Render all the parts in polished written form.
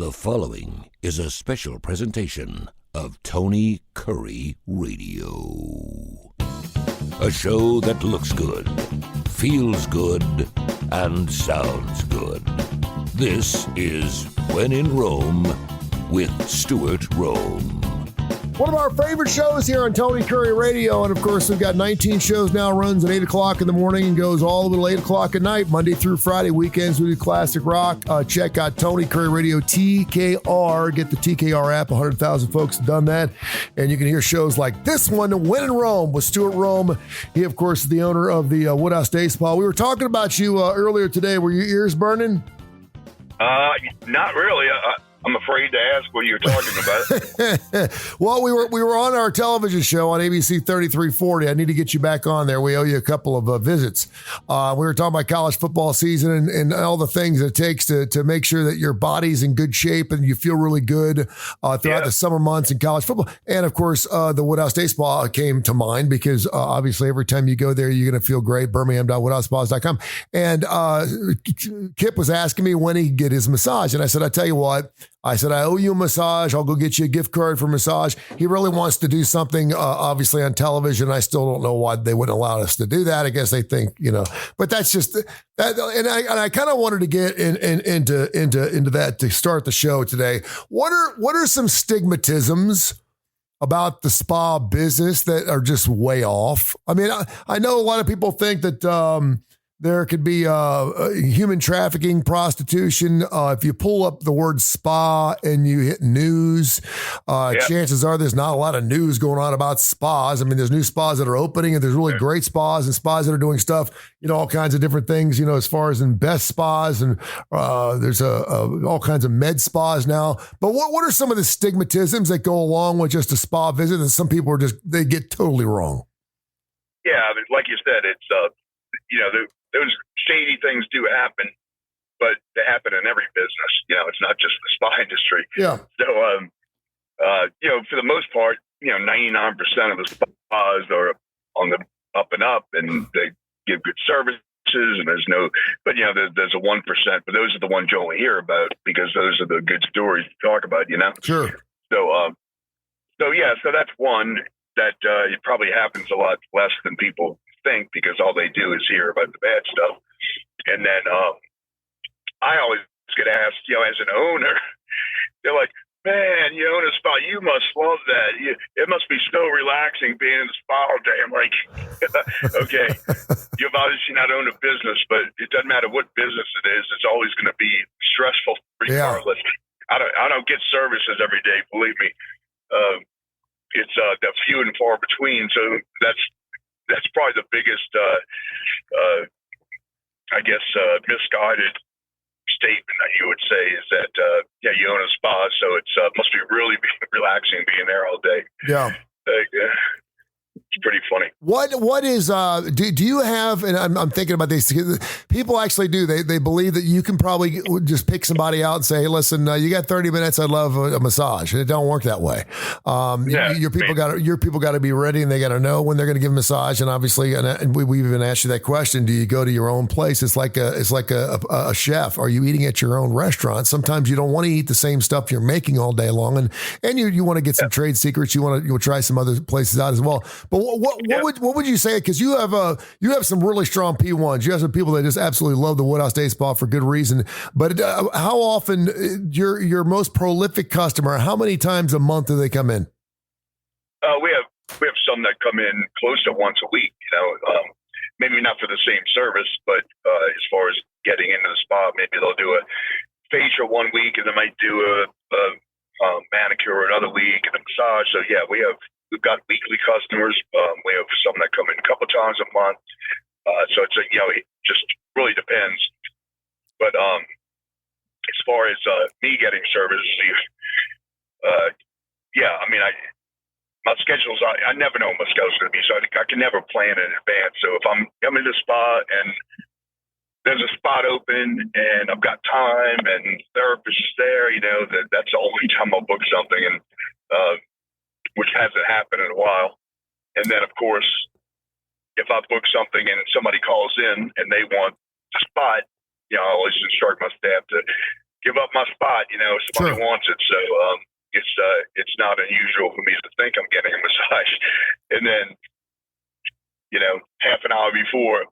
The following is a special presentation of Tony Kurre Radio. A show that looks good, feels good, and sounds good. This is When in Rome with Stuart Rome. One of our favorite shows here on Tony Kurre Radio. And of course, we've got 19 shows now, runs at 8 o'clock in the morning and goes all the way to 8 o'clock at night, Monday through Friday. Weekends, we do classic rock. Check out Tony Kurre Radio, TKR. Get the TKR app. 100,000 folks have done that. And you can hear shows like this one, When in Rome with Stuart Rome. He, of course, is the owner of the Woodhouse Day Spa. We were talking about you earlier today. Were your ears burning? Not really. I'm afraid to ask what you're talking about. Well, we were on our television show on ABC 3340. I need to get you back on there. We owe you a couple of visits. We were talking about college football season and all the things it takes to make sure that your body's in good shape and you feel really good throughout the summer months in college football. And of course, the Woodhouse Day Spa came to mind because obviously every time you go there, you're going to feel great. Birmingham.woodhousespas.com. And Kip was asking me when he'd get his massage. And I said, I tell you what, I owe you a massage. I'll go get you a gift card for massage. He really wants to do something, obviously on television. I still don't know why they wouldn't allow us to do that. I guess they think, but that's just that. And I kind of wanted to get into that to start the show today. What are some stigmatisms about the spa business that are just way off? I mean, I know a lot of people think that, there could be human trafficking, prostitution. If you pull up the word spa and you hit news, chances are there's not a lot of news going on about spas. I mean, there's new spas that are opening and there's really great spas and spas that are doing stuff, all kinds of different things, as far as in best spas and there's all kinds of med spas now. But what are some of the stigmatisms that go along with just a spa visit that some people they get totally wrong? Yeah, I mean, like you said, it's, those shady things do happen, but they happen in every business. It's not just the spa industry. Yeah. So, for the most part, 99% of the spas are on the up and up, and they give good services. And there's there's a 1%, but those are the ones you only hear about because those are the good stories to talk about. Sure. So that's one that it probably happens a lot less than people think because all they do is hear about the bad stuff. And then I always get asked, as an owner, they're like, man, you own a spa, you must love that. It must be so relaxing being in the spa all day. I'm like, okay, you've obviously not owned a business, but it doesn't matter what business it is, it's always going to be stressful regardless. Yeah. I don't get services every day, believe me. It's the few and far between. So that's probably the biggest, misguided statement that you would say is that, you own a spa, so it must be really relaxing being there all day. Yeah. It's pretty funny. What is, do you have, and I'm thinking about these, people actually do, they believe that you can probably just pick somebody out and say, hey, listen, you got 30 minutes. I'd love a massage. And it don't work that way. Your people got to be ready and they got to know when they're going to give a massage. And obviously, and we even asked you that question. Do you go to your own place? It's like a chef. Are you eating at your own restaurant? Sometimes you don't want to eat the same stuff you're making all day long. And you want to get some trade secrets. You want to try some other places out as well. But what would you say? Because you have some really strong P1s. You have some people that just absolutely love the Woodhouse Day Spa for good reason. But how often your most prolific customer? How many times a month do they come in? We have some that come in close to once a week. Maybe not for the same service, but as far as getting into the spa, maybe they'll do a facial one week and they might do a manicure another week and a massage. So yeah, we've got weekly customers. We have some that come in a couple times a month. So it's it just really depends. But as far as me getting service, my schedules, I never know what my schedule's going to be, so I can never plan in advance. So if I'm in the spa and there's a spot open and I've got time and therapist is there, that's the only time I'll book something, and which hasn't happened in a while. And then, of course, if I book something and somebody calls in and they want a spot, I always instruct my staff to give up my spot. Somebody Sure. wants it, so it's not unusual for me to think I'm getting a massage, and then half an hour before,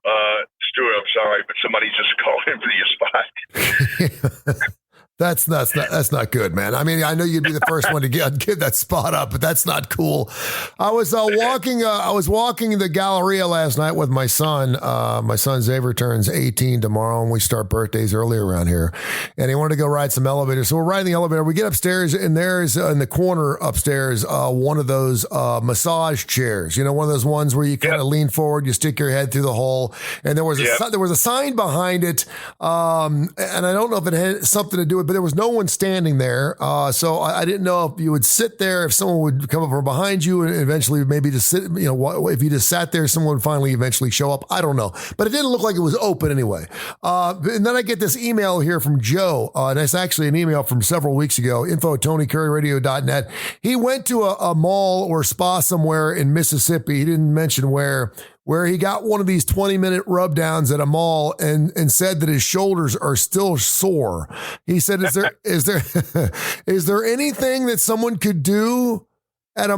Stuart, I'm sorry, but somebody just called in for your spot. That's not good, man. I mean, I know you'd be the first one to give that spot up, but that's not cool. I was walking the Galleria last night with my son. My son Xavier turns 18 tomorrow, and we start birthdays early around here. And he wanted to go ride some elevators, so we're riding the elevator. We get upstairs, and there's in the corner upstairs one of those massage chairs. One of those ones where you kind of lean forward, you stick your head through the hole, and there was a sign behind it, and I don't know if it had something to do with. But there was no one standing there. So I didn't know if you would sit there, if someone would come up from behind you and eventually maybe just sit, if you just sat there, someone would finally eventually show up. I don't know. But it didn't look like it was open anyway. And then I get this email here from Joe. And it's actually an email from several weeks ago, info@TonyCurryRadio.net. He went to a mall or spa somewhere in Mississippi. He didn't mention where he got one of these 20-minute rub downs at a mall and said that his shoulders are still sore. He said, is there anything that someone could do at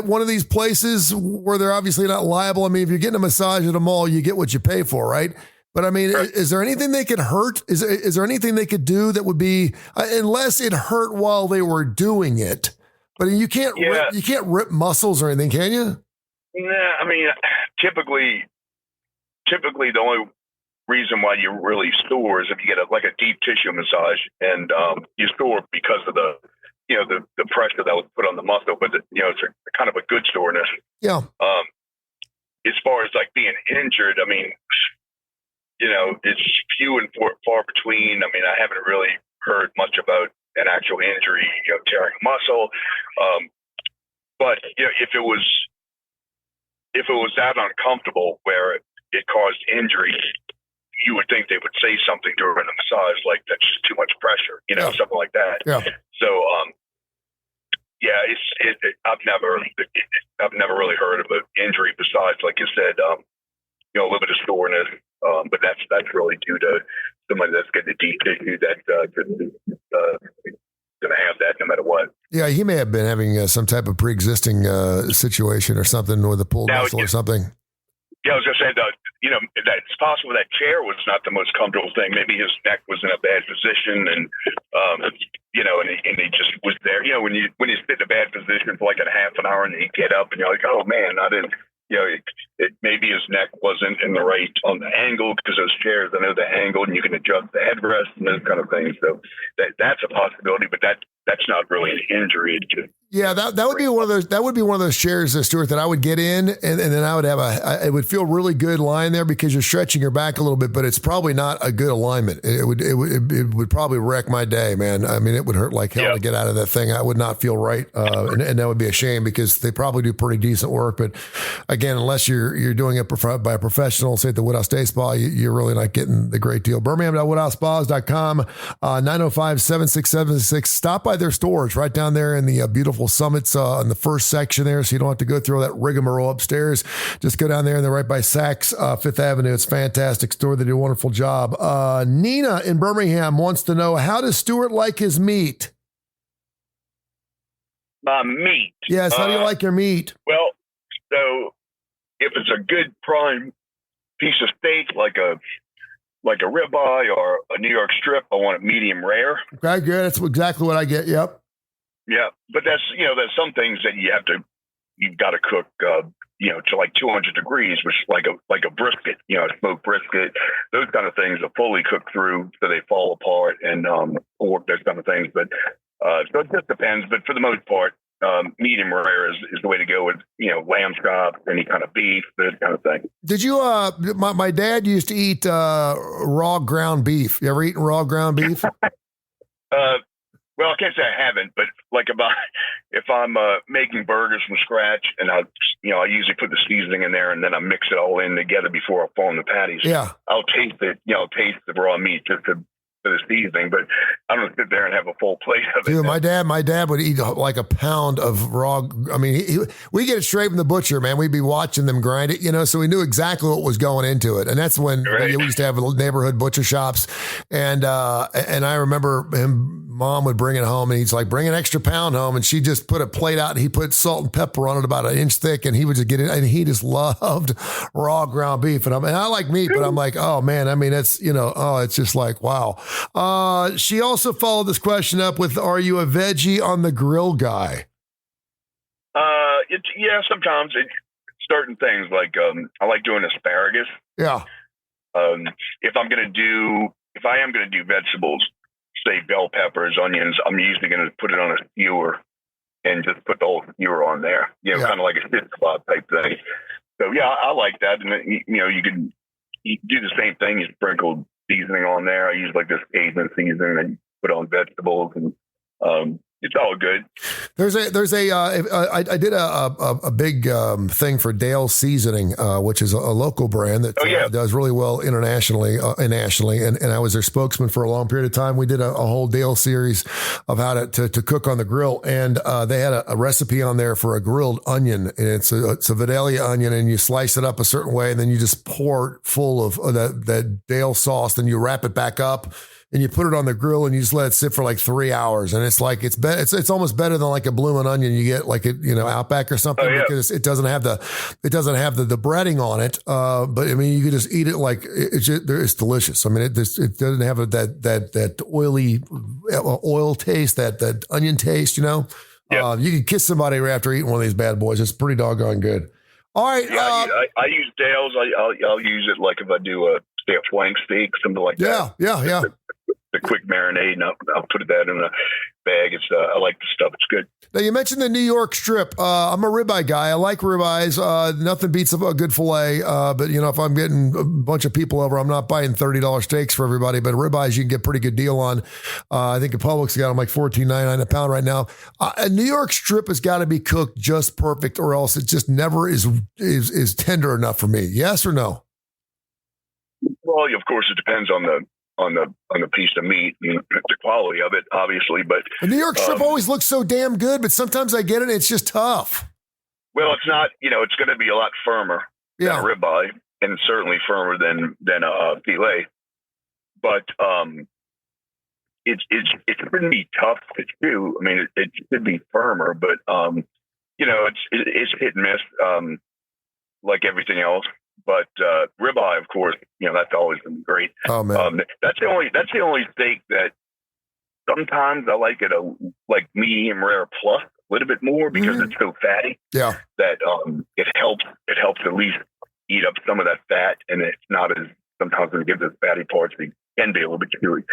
one of these places where they're obviously not liable? I mean, if you're getting a massage at a mall, you get what you pay for, right? But I mean, is there anything they could hurt? Is there anything they could do that would be, unless it hurt while they were doing it? But you can't rip muscles or anything, can you? Nah, I mean, typically the only reason why you really store is if you get a deep tissue massage, and you store because of the pressure that was put on the muscle, but it's a kind of a good soreness. Yeah. As far as being injured, I mean, it's few and far between. I mean, I haven't really heard much about an actual injury, tearing a muscle. But if it was that uncomfortable where it caused injury, you would think they would say something during the massage, like that's just too much pressure, something like that. Yeah. So, I've never really heard of an injury besides, like you said, a little bit of soreness. But that's really due to somebody that's getting a deep tissue that going to have that no matter what. Yeah, he may have been having some type of pre-existing situation or something with a pulled muscle or something. Yeah, I was going to say that it's possible that chair was not the most comfortable thing. Maybe his neck was in a bad position, and and he just was there. When you sit in a bad position for like a half an hour and you get up and you're like, oh man, I didn't. Maybe his neck wasn't in the right on the angle, because those chairs, I know the angle, and you can adjust the headrest and those kind of things. So that's a possibility, but that's not really an injury. It's just, that would be one of those. That would be one of those chairs, Stuart, that I would get in, and then I would have it would feel really good lying there because you're stretching your back a little bit, but it's probably not a good alignment. It would probably wreck my day, man. I mean, it would hurt like hell to get out of that thing. I would not feel right, and that would be a shame because they probably do pretty decent work. But again, unless you're doing it by a professional, say at the Woodhouse Day Spa, you're really not getting the great deal. Birmingham.woodhousespas.com, 905-767-6. Stop by their stores right down there in the beautiful Summits in the first section there, so you don't have to go through all that rigmarole upstairs. Just go down there, and they're right by Saks, Fifth Avenue. It's a fantastic store. They do a wonderful job. Nina in Birmingham wants to know, how does Stuart like his meat? Meat? Yes, how do you like your meat? Well, so if it's a good prime piece of steak, like a ribeye or a New York strip, I want it medium rare. Okay, good. That's exactly what I get. Yep. Yeah, but there's some things that you've got to cook, to like 200 degrees, which is like a brisket, smoked brisket. Those kind of things are fully cooked through, so they fall apart, and or those kind of things. But so it just depends. But for the most part, medium rare is the way to go with, lamb chops, any kind of beef, this kind of thing. Did you, my dad used to eat raw ground beef. You ever eaten raw ground beef? Well, I can't say I haven't, but if I'm making burgers from scratch, and I usually put the seasoning in there, and then I mix it all in together before I form the patties. Yeah. I'll taste it, taste the raw meat just to for the seasoning, but I don't sit there and have a full plate of it. Dude, my dad would eat like a pound of raw. I mean, we get it straight from the butcher, man. We'd be watching them grind it, so we knew exactly what was going into it. And that's when we used to have neighborhood butcher shops. And I remember mom would bring it home, and he's like, bring an extra pound home. And she just put a plate out, and he put salt and pepper on it about an inch thick, and he would just get it. And he just loved raw ground beef. And I like meat, but I'm like, oh man, I mean, it's, it's just like, wow. She also followed this question up with, are you a veggie on the grill guy? Sometimes certain things like, I like doing asparagus. Yeah. If I am going to do vegetables, say bell peppers, onions, I'm usually going to put it on a skewer and just put the whole skewer on there, kind of like a shit spot type thing. So yeah, I like that. And you can do the same thing. You sprinkle seasoning on there. I use like this Cajun seasoning and put on vegetables, and it's all good. I did a big thing for Dale Seasoning, which is a local brand that does really well internationally and nationally. And I was their spokesman for a long period of time. We did a whole Dale series of how to cook on the grill. And they had a recipe on there for a grilled onion. And it's a Vidalia onion, and you slice it up a certain way, and then you just pour it full of that Dale sauce. Then you wrap it back up, and you put it on the grill, and you just let it sit for like 3 hours. And it's like, it's almost better than like a bloomin' onion you get like Outback or something, because it doesn't have the breading on it. But I mean, you could just eat it like it's delicious. I mean, it doesn't have that oily oil taste, that onion taste, You can kiss somebody after eating one of these bad boys. It's pretty doggone good. All right. Yeah, I use Dale's. I'll use it like if I do a flank steak, something like that. Yeah. The quick marinade, and I'll put that in a bag. I like the stuff. It's good. Now, you mentioned the New York strip. I'm a ribeye guy. I like ribeyes. Nothing beats a good filet. But if I'm getting a bunch of people over, I'm not buying $30 steaks for everybody. But ribeyes, you can get a pretty good deal on. I think the Publix got them like $14.99 a pound right now. A New York strip has got to be cooked just perfect, or else it just never is tender enough for me. Yes or no? Well, of course, it depends on the piece of meat and the quality of it, obviously. But the New York strip always looks so damn good, but sometimes I get it, it's just tough. Well, it's not. It's going to be a lot firmer than a ribeye, and certainly firmer than a filet. But it's going to be tough to chew. I mean, it should be firmer, but it's hit and miss, like everything else. But ribeye, of course, that's always been great. Oh man, that's the only steak that sometimes I like it like medium rare plus a little bit more, because it's so fatty. Yeah, that it helps at least eat up some of that fat, and it's not as sometimes when it gives us fatty parts, it can be a little bit chewy.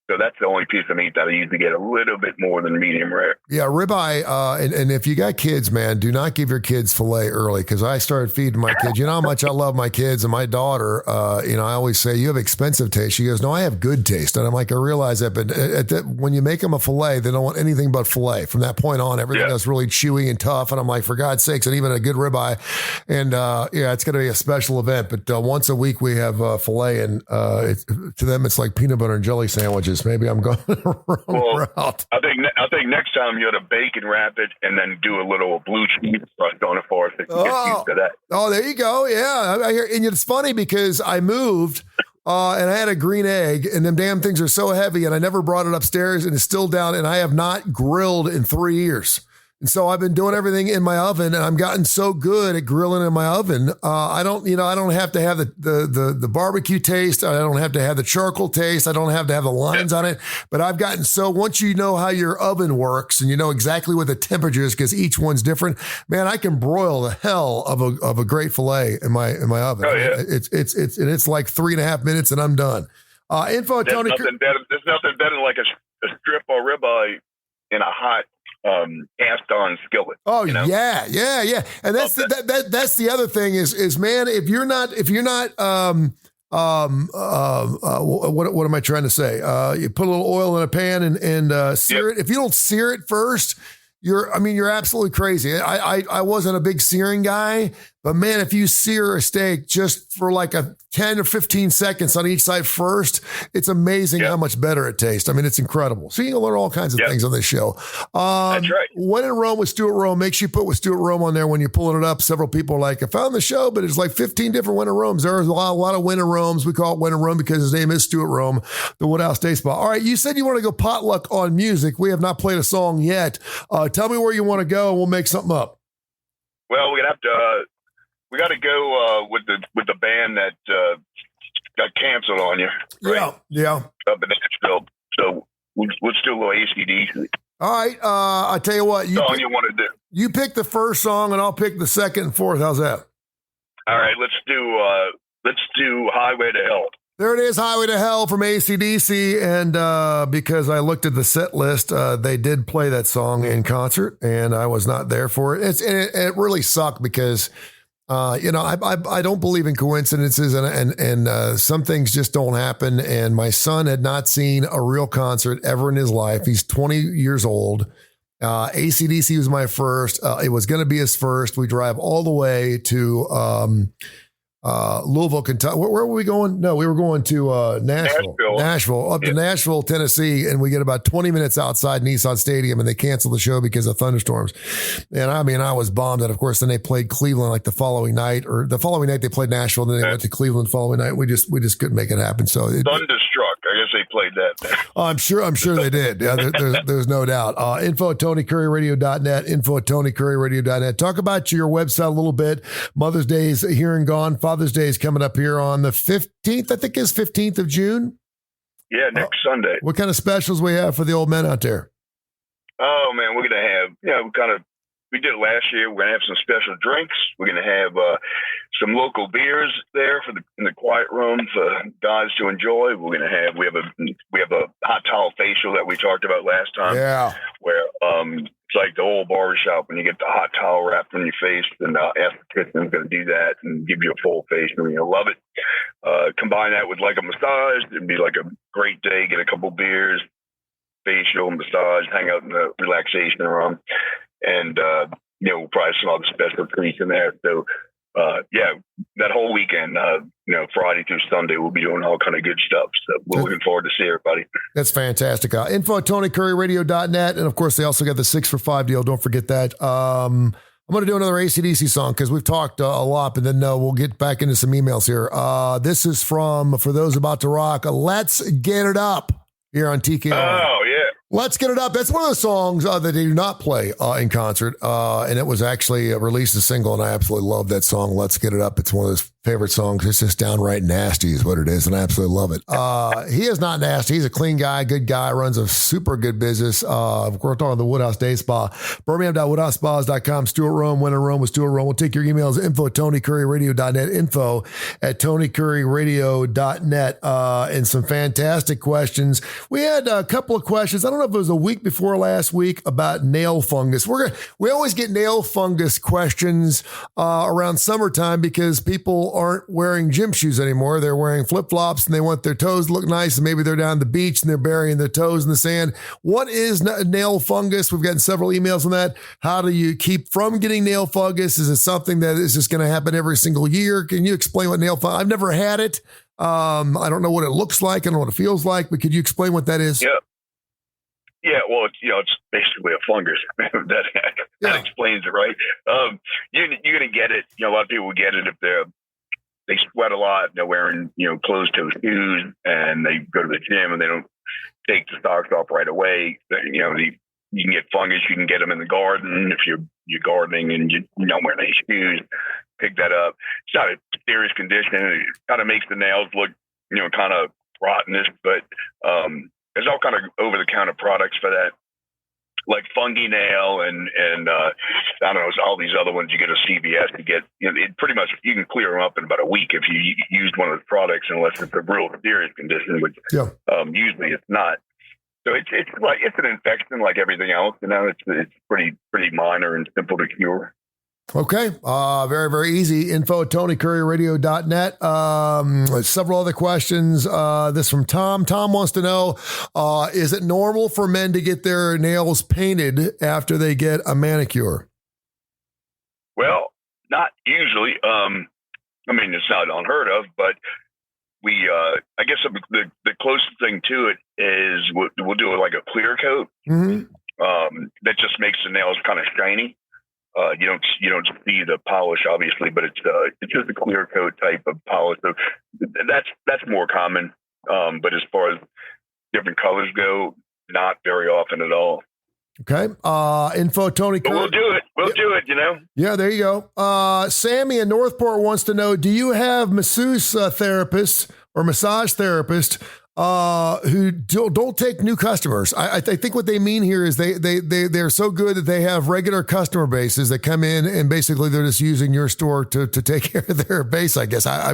So that's the only piece of meat that I usually get a little bit more than medium rare. Yeah, ribeye. And if you got kids, man, do not give your kids filet early, because I started feeding my kids. You know how much I love my kids, and my daughter, I always say, you have expensive taste. She goes, no, I have good taste. And I'm like, I realize that, but when you make them a filet, they don't want anything but filet. From that point on, everything else really chewy and tough. And I'm like, for God's sakes, and even a good ribeye. And it's going to be a special event. But once a week we have filet, and to them it's like peanut butter and jelly sandwiches. Maybe I'm going the wrong route. I think next time you ought to bake and wrap it, and then do a little blue cheese crust on it for us. Get used to that. Oh, there you go. Yeah, I hear, and it's funny because I moved. And I had a green egg, and them damn things are so heavy, and I never brought it upstairs, and it's still down, and I have not grilled in 3 years. And so I've been doing everything in my oven, and I've gotten so good at grilling in my oven. I don't have to have the barbecue taste. I don't have to have the charcoal taste. I don't have to have the lines on it. But I've gotten so, once you know how your oven works and you know exactly what the temperature is, because each one's different, man, I can broil the hell of a great filet in my oven. Oh yeah, it's like 3.5 minutes and I'm done. Info, Tony. There's nothing better than like a strip or ribeye in a hot cast on skillet. Oh, yeah. And that's that's the other thing is man, if you're not what am I trying to say? You put a little oil in a pan and sear it. If you don't sear it first, You're absolutely crazy. I wasn't a big searing guy, but man, if you sear a steak just for like a 10 or 15 seconds on each side first, it's amazing how much better it tastes. I mean, it's incredible. So you can learn all kinds of things on this show. That's right. When in Rome with Stuart Rome, make sure you put with Stuart Rome on there when you're pulling it up. Several people are like, I found the show, but it's like 15 different When in Romes. There's a lot of When in Romes. We call it When in Rome because his name is Stuart Rome, the Woodhouse Day Spa. All right, you said you want to go potluck on music. We have not played a song yet. Tell me where you want to go, and we'll make something up. Well, we got to go with the band that got canceled on you. Right? Yeah. Up in Nashville. So let's do a little ACDC. All right. I tell you what. You want to do? You pick the first song, and I'll pick the second and fourth. How's that? All right. Let's do Highway to Hell. There it is, Highway to Hell from AC/DC. And because I looked at the set list, they did play that song in concert, and I was not there for it. It really sucked because, I don't believe in coincidences, and some things just don't happen. And my son had not seen a real concert ever in his life. He's 20 years old. AC/DC was my first. It was going to be his first. We drive all the way to Louisville, Kentucky. Where were we going? No, we were going to Nashville, up to Nashville, Tennessee, and we get about 20 minutes outside Nissan Stadium, and they canceled the show because of thunderstorms. And I mean, I was bummed. And of course, then they played Cleveland like the following night they played Nashville, and then they went to Cleveland the following night. We just couldn't make it happen. So Thunderstruck. I guess they played that. I'm sure they did. Yeah, there's no doubt. Info at TonyCurryRadio.net. Info at TonyCurryRadio.net. Talk about your website a little bit. Mother's Day is here and gone. Father's Day is coming up here on the 15th, I think is 15th of June. Yeah, next Sunday. What kind of specials we have for the old men out there? Oh, man, we're going to have, we did it last year. We're going to have some special drinks. We're going to have some local beers there in the quiet room for guys to enjoy. We have a hot towel facial that we talked about last time. Yeah. Where it's like the old barbershop when you get the hot towel wrapped on your face, and esthetician's going to do that and give you a full face, and you'll love it. Combine that with like a massage. It'd be like a great day. Get a couple beers, facial, massage, hang out in the relaxation room. And, we'll probably some other special treats in there. So, that whole weekend, Friday through Sunday, we'll be doing all kind of good stuff. So we're looking forward to see everybody. That's fantastic. Info at TonyCurryRadio.net. And of course, they also got the 6 for $5 deal. Don't forget that. I'm going to do another AC/DC song because we've talked a lot, but then we'll get back into some emails here. This is for those about to rock. Let's Get It Up here on TKR. Oh, yeah. Let's Get It Up. That's one of the songs that they do not play in concert. And it was actually released as a single, and I absolutely love that song, Let's Get It Up. It's one of those favorite songs. It's just downright nasty is what it is, and I absolutely love it. He is not nasty. He's a clean guy, good guy, runs a super good business. Of course, talking the Woodhouse Day Spa, Birmingham.woodhousespas.com. Stuart Rome, When in Rome with Stuart Rome. We'll take your emails, info at TonyCurryRadio.net, info at TonyCurryRadio.net, and some fantastic questions. We had a couple of questions. I don't know if it was a week before last week about nail fungus. We always get nail fungus questions around summertime because people aren't wearing gym shoes anymore. They're wearing flip-flops and they want their toes to look nice, and maybe they're down the beach and they're burying their toes in the sand. What is nail fungus? We've gotten several emails on that. How do you keep from getting nail fungus? Is it something that is just going to happen every single year? Can you explain what nail fungus? I've never had it. I don't know what it looks like. I don't know what it feels like, but could you explain what that is? Yeah, well, it's basically a fungus. that explains it, right? You're going to get it. A lot of people get it if they sweat a lot. They're wearing, closed-toe shoes, and they go to the gym and they don't take the socks off right away. You can get fungus. You can get them in the garden if you're gardening and you're not wearing any shoes. Pick that up. It's not a serious condition. It kind of makes the nails look, kind of rottenness, but there's all kind of over-the-counter products for that, like Fungi Nail and I don't know, all these other ones you get at CVS. You get, it pretty much, you can clear them up in about a week if you used one of the products, unless it's a real serious condition, which usually it's not. So it's an infection like everything else. It's pretty minor and simple to cure. Okay. Very, very easy. Info at TonyCurryRadio.net. Several other questions. This from Tom. Tom wants to know, is it normal for men to get their nails painted after they get a manicure? Well, not usually. It's not unheard of, but I guess the closest thing to it is we'll do it like a clear coat. Mm-hmm. That just makes the nails kind of shiny. You don't see the polish, obviously, but it's just a clear coat type of polish. So that's more common. But as far as different colors go, not very often at all. Okay. Info Tony. But we'll do it. We'll do it. Yeah, there you go. Sammy in Northport wants to know: do you have masseuse therapists or massage therapists who don't take new customers? I think what they mean here is they're so good that they have regular customer bases that come in and basically they're just using your store to take care of their base. I guess I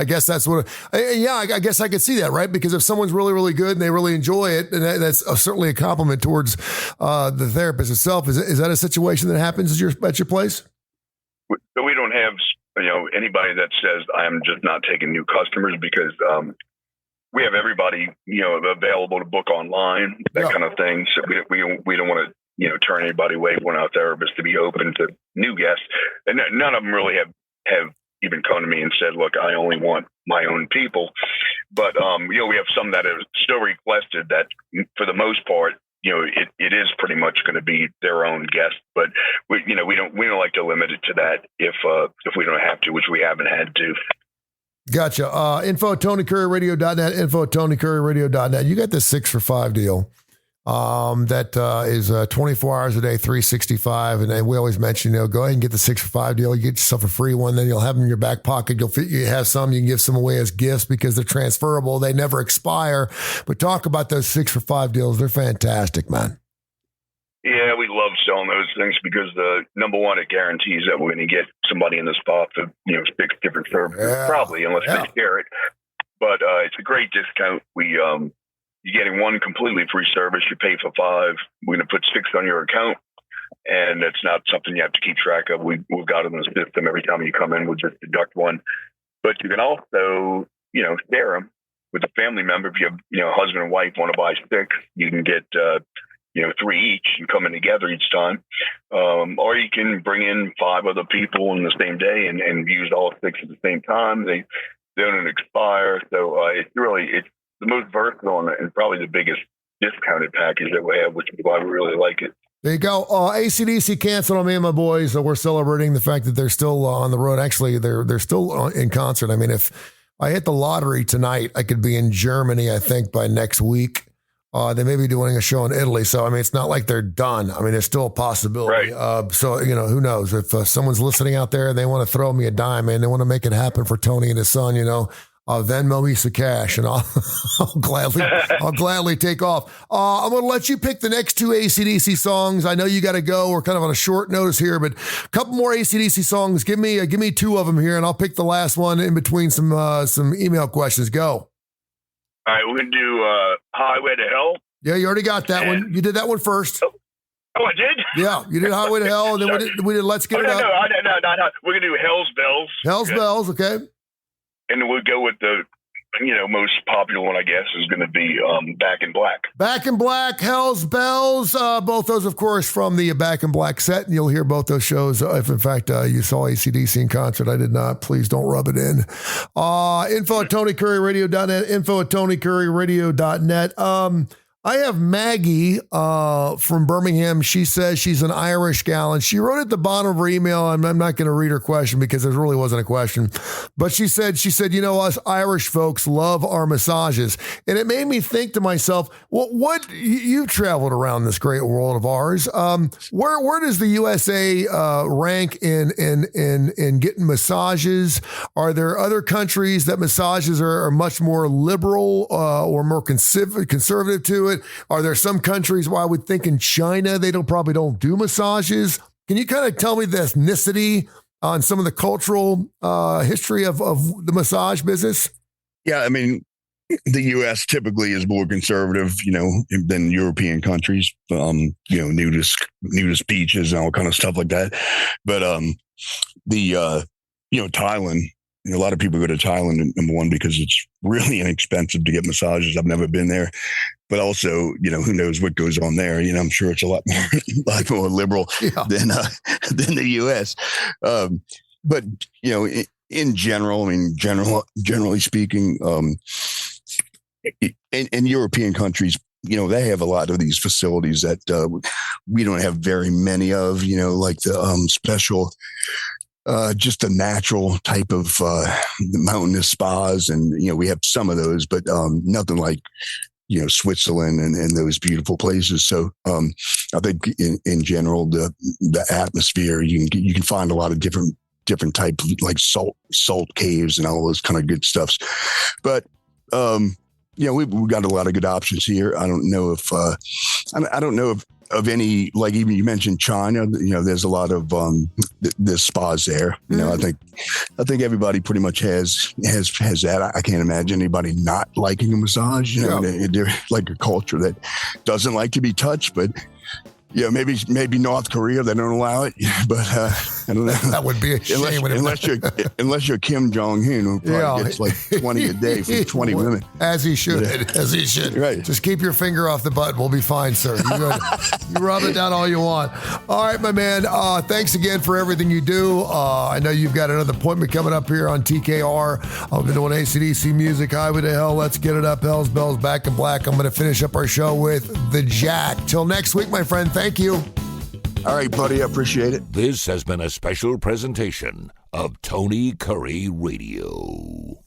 guess that's what. I guess I could see that, right? Because if someone's really, really good and they really enjoy it, and that's certainly a compliment towards the therapist itself. Is that a situation that happens at your place? So we don't have anybody that says I'm just not taking new customers because. We have everybody, available to book online, that kind of thing. So we don't want to, turn anybody away. We want our therapists to be open to new guests. And none of them really have even come to me and said, look, I only want my own people. But, we have some that have still requested that for the most part, it is pretty much going to be their own guest. But we don't like to limit it to that if we don't have to, which we haven't had to. Gotcha. Info at TonyCurryRadio.net, info at TonyCurryRadio.net. You got this 6 for $5 deal that is 24 hours a day, 365. And then we always mention, go ahead and get the 6 for $5 deal. You get yourself a free one, then you'll have them in your back pocket. You have some, you can give some away as gifts because they're transferable. They never expire. But talk about those 6 for $5 deals. They're fantastic, man. Yeah, we love selling those things because number one, it guarantees that we're going to get somebody in the spot for 6 different services, probably unless they share it. But it's a great discount. You're getting one completely free service. You pay for 5. We're going to put 6 on your account, and it's not something you have to keep track of. We've got it in the system. Every time you come in, we'll just deduct one. But you can also share them with a family member. If you have husband and wife want to buy 6, you can get 3 each and come in together each time. Or you can bring in 5 other people in the same day and use all 6 at the same time. They don't expire. So it's the most versatile and probably the biggest discounted package that we have, which is why we really like it. There you go. AC/DC canceled on me and my boys. So we're celebrating the fact that they're still on the road. Actually, they're still in concert. I mean, if I hit the lottery tonight, I could be in Germany, I think, by next week. They may be doing a show in Italy. So, I mean, it's not like they're done. I mean, it's still a possibility. Right. So, who knows? If someone's listening out there and they want to throw me a dime, man, they want to make it happen for Tony and his son, Venmo me some cash and I'll gladly take off. I'm going to let you pick the next 2 AC/DC songs. I know you got to go. We're kind of on a short notice here, but a couple more AC/DC songs. Give me 2 of them here and I'll pick the last one in between some email questions. Go. All right, we're going to do Highway to Hell. Yeah, you already got that one. You did that one first. Oh, I did? Yeah, you did Highway to Hell, and then we did Let's Get It Up. No. We're going to do Hell's Bells. Hell's Bells, okay. And we'll go with the most popular one, I guess, is going to be Back in Black. Back in Black, Hell's Bells. Both those, of course, from the Back in Black set. And you'll hear both those shows. If, in fact, you saw AC/DC in concert, I did not. Please don't rub it in. Info at TonyCurryRadio.net. Info at TonyCurryRadio.net. I have Maggie from Birmingham. She says she's an Irish gal, and she wrote at the bottom of her email, and I'm not going to read her question because there really wasn't a question, but she said, us Irish folks love our massages. And it made me think to myself, well, you've traveled around this great world of ours. Where does the USA rank in getting massages? Are there other countries that massages are much more liberal or more conservative to it? Are there some countries where I would think in China they probably don't do massages? Can you kind of tell me the ethnicity on some of the cultural history of the massage business? Yeah, I mean, the U.S. typically is more conservative, than European countries. Nudist beaches and all kind of stuff like that. But Thailand. A lot of people go to Thailand, number one, because it's really inexpensive to get massages. I've never been there, but also, who knows what goes on there. I'm sure it's a lot more liberal than the U.S. But in general, generally speaking, in European countries, they have a lot of these facilities that we don't have very many of. Like the special. Just a natural type of mountainous spas. And, we have some of those, but nothing like, Switzerland and those beautiful places. So I think in general, the atmosphere, you can find a lot of different types, like salt caves and all those kind of good stuffs. But, we've got a lot of good options here. I don't know if of any, like even you mentioned China, there's a lot of there's spas there. I think everybody pretty much has that. I can't imagine anybody not liking a massage. They're like a culture that doesn't like to be touched, but maybe North Korea, they don't allow it, but I don't know. That would be a shame. Unless you're Kim Jong-un, who probably gets like 20 a day from 20 women. As he should. Right. Just keep your finger off the button. We'll be fine, sir. You rub it down all you want. All right, my man. Thanks again for everything you do. I know you've got another appointment coming up here on TKR. I've been doing AC/DC music, Highway to Hell, Let's Get It Up, Hell's Bells, Back in Black. I'm going to finish up our show with The Jack. Till next week, my friend. Thank you. All right, buddy. I appreciate it. This has been a special presentation of Tony Curry Radio.